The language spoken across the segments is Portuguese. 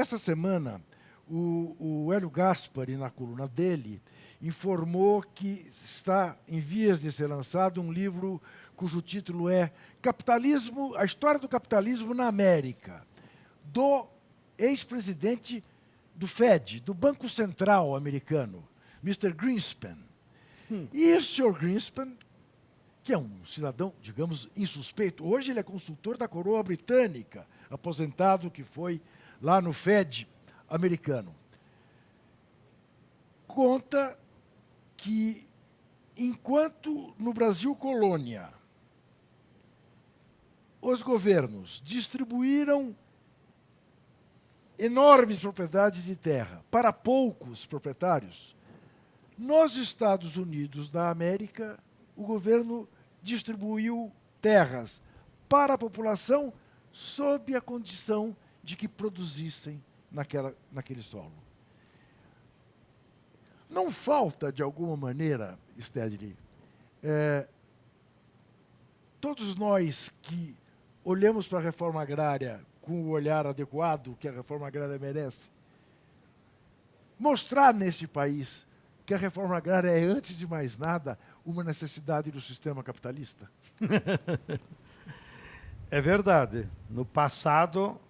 Essa semana, o Hélio Gaspari, na coluna dele, informou que está em vias de ser lançado um livro cujo título é Capitalismo, a História do Capitalismo na América, do ex-presidente do Fed, do Banco Central americano, Mr. Greenspan. E o Sr. Greenspan, que é um cidadão, digamos, insuspeito, hoje ele é consultor da coroa britânica, aposentado que foi lá no Fed americano, conta que, enquanto no Brasil colônia, os governos distribuíram enormes propriedades de terra para poucos proprietários, nos Estados Unidos da América, o governo distribuiu terras para a população sob a condição de que produzissem naquele solo. Não falta, de alguma maneira, Stedley, todos nós que olhamos para a reforma agrária com o olhar adequado que a reforma agrária merece, mostrar nesse país que a reforma agrária é, antes de mais nada, uma necessidade do sistema capitalista? É verdade. No passado,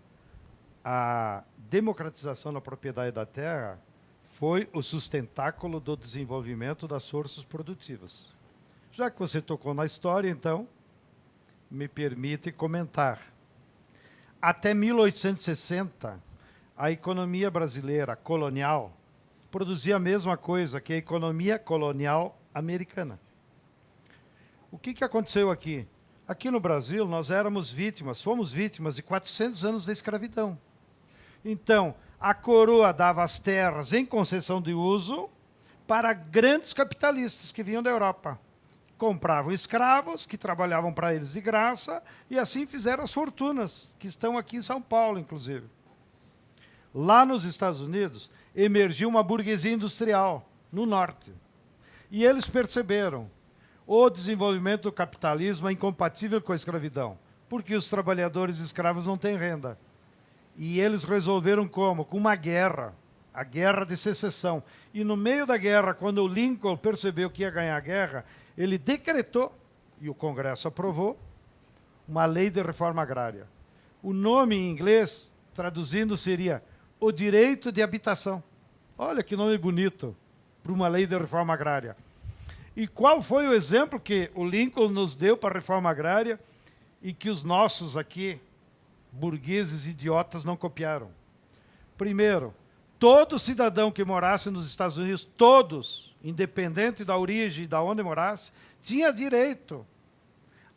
a democratização da propriedade da terra foi o sustentáculo do desenvolvimento das forças produtivas. Já que você tocou na história, então, me permite comentar. Até 1860, a economia brasileira colonial produzia a mesma coisa que a economia colonial americana. O que aconteceu aqui? Aqui no Brasil, nós fomos vítimas de 400 anos da escravidão. Então, a coroa dava as terras em concessão de uso para grandes capitalistas que vinham da Europa. Compravam escravos, que trabalhavam para eles de graça, e assim fizeram as fortunas, que estão aqui em São Paulo, inclusive. Lá nos Estados Unidos, emergiu uma burguesia industrial, no norte. E eles perceberam: o desenvolvimento do capitalismo é incompatível com a escravidão, porque os trabalhadores escravos não têm renda. E eles resolveram como? Com uma guerra, a Guerra de Secessão. E no meio da guerra, quando o Lincoln percebeu que ia ganhar a guerra, ele decretou, e o Congresso aprovou, uma lei de reforma agrária. O nome em inglês, traduzindo, seria o direito de habitação. Olha que nome bonito para uma lei de reforma agrária. E qual foi o exemplo que o Lincoln nos deu para a reforma agrária e que os nossos aqui, burgueses idiotas, não copiaram? Primeiro, todo cidadão que morasse nos Estados Unidos, todos, independente da origem e de onde morasse, tinha direito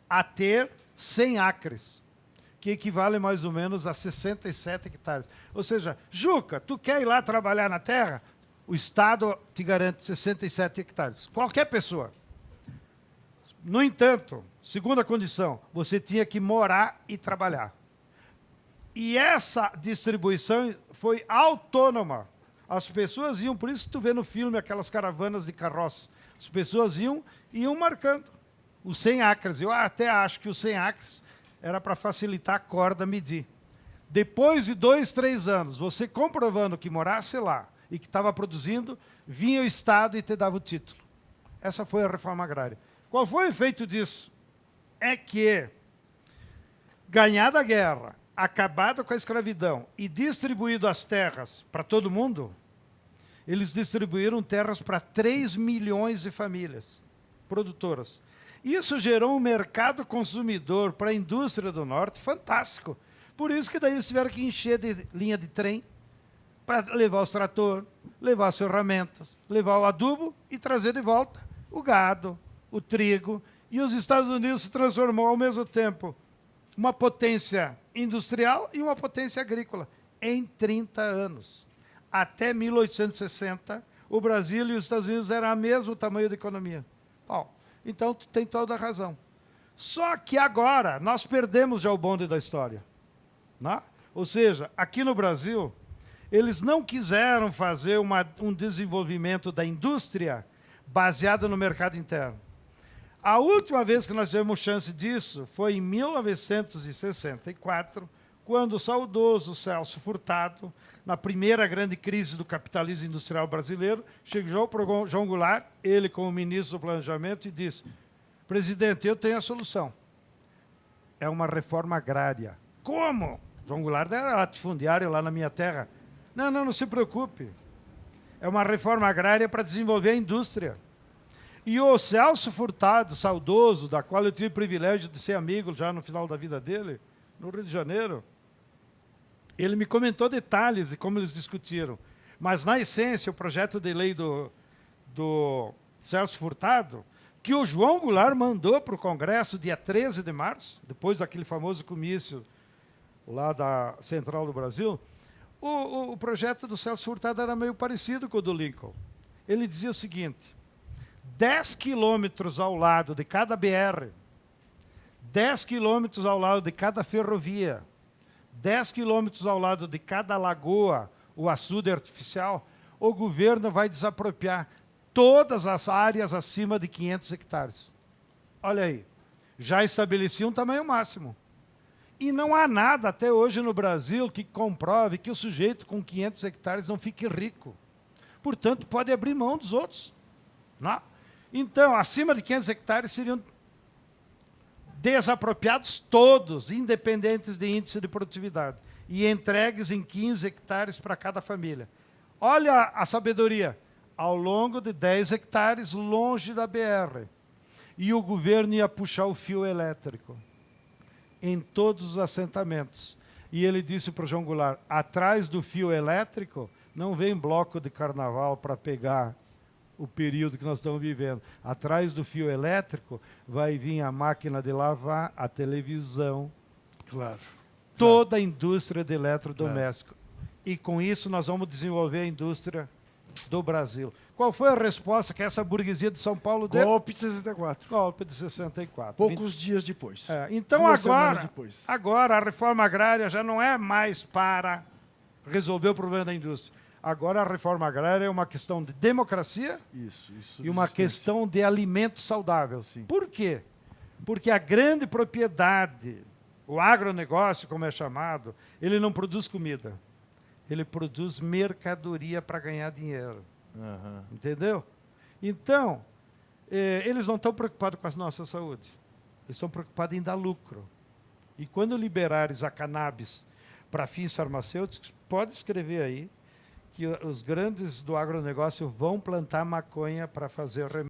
a ter 100 acres, que equivale mais ou menos a 67 hectares. Ou seja, Juca, tu quer ir lá trabalhar na terra? O Estado te garante 67 hectares. Qualquer pessoa. No entanto, segunda condição, você tinha que morar e trabalhar. E essa distribuição foi autônoma. As pessoas iam, por isso que tu vê no filme aquelas caravanas de carroça. As pessoas iam marcando os 100 acres. Eu até acho que os 100 acres era para facilitar a corda medir. Depois de 2, 3 anos, você comprovando que morasse lá e que estava produzindo, vinha o Estado e te dava o título. Essa foi a reforma agrária. Qual foi o efeito disso? É que, ganhada a guerra, acabado com a escravidão e distribuído as terras para todo mundo, eles distribuíram terras para 3 milhões de famílias produtoras. Isso gerou um mercado consumidor para a indústria do norte fantástico. Por isso que daí eles tiveram que encher de linha de trem para levar os tratores, levar as ferramentas, levar o adubo e trazer de volta o gado, o trigo. E os Estados Unidos se transformou ao mesmo tempo uma potência industrial e uma potência agrícola em 30 anos. Até 1860, o Brasil e os Estados Unidos eram o mesmo tamanho da economia. Bom, então tu tem toda a razão. Só que agora nós perdemos já o bonde da história. Né? Ou seja, aqui no Brasil, eles não quiseram fazer um desenvolvimento da indústria baseado no mercado interno. A última vez que nós tivemos chance disso foi em 1964, quando o saudoso Celso Furtado, na primeira grande crise do capitalismo industrial brasileiro, chegou para o João Goulart, ele como ministro do Planejamento, e disse: presidente, eu tenho a solução. É uma reforma agrária. Como? João Goulart era latifundiário lá na minha terra. Não se preocupe. É uma reforma agrária para desenvolver a indústria. E o Celso Furtado, saudoso, da qual eu tive o privilégio de ser amigo já no final da vida dele, no Rio de Janeiro, ele me comentou detalhes de como eles discutiram. Mas, na essência, o projeto de lei do Celso Furtado, que o João Goulart mandou para o Congresso dia 13 de março, depois daquele famoso comício lá da Central do Brasil, o projeto do Celso Furtado era meio parecido com o do Lincoln. Ele dizia o seguinte: 10 quilômetros ao lado de cada BR, 10 quilômetros ao lado de cada ferrovia, 10 quilômetros ao lado de cada lagoa, o açude artificial, o governo vai desapropriar todas as áreas acima de 500 hectares. Olha aí, já estabelecia um tamanho máximo. E não há nada até hoje no Brasil que comprove que o sujeito com 500 hectares não fique rico. Portanto, pode abrir mão dos outros. Não? Então, acima de 500 hectares seriam desapropriados todos, independentes de índice de produtividade, e entregues em 15 hectares para cada família. Olha a sabedoria. Ao longo de 10 hectares, longe da BR. E o governo ia puxar o fio elétrico em todos os assentamentos. E ele disse para o João Goulart: atrás do fio elétrico não vem bloco de carnaval para pegar o período que nós estamos vivendo. Atrás do fio elétrico vai vir a máquina de lavar, a televisão, Claro. toda a indústria de eletrodoméstico. E com isso nós vamos desenvolver a indústria do Brasil. Qual foi a resposta que essa burguesia de São Paulo deu? Golpe de 64. Golpe de 64. Poucos dias depois. Então 2 semanas depois. agora a reforma agrária já não é mais para resolver o problema da indústria. Agora a reforma agrária é uma questão de democracia Isso. e uma questão de alimento saudável. Sim. Por quê? Porque a grande propriedade, o agronegócio, como é chamado, ele não produz comida. Ele produz mercadoria para ganhar dinheiro. Aham. Entendeu? Então, eles não estão preocupados com a nossa saúde. Eles estão preocupados em dar lucro. E quando liberares a cannabis para fins farmacêuticos, pode escrever aí que os grandes do agronegócio vão plantar maconha para fazer remédio.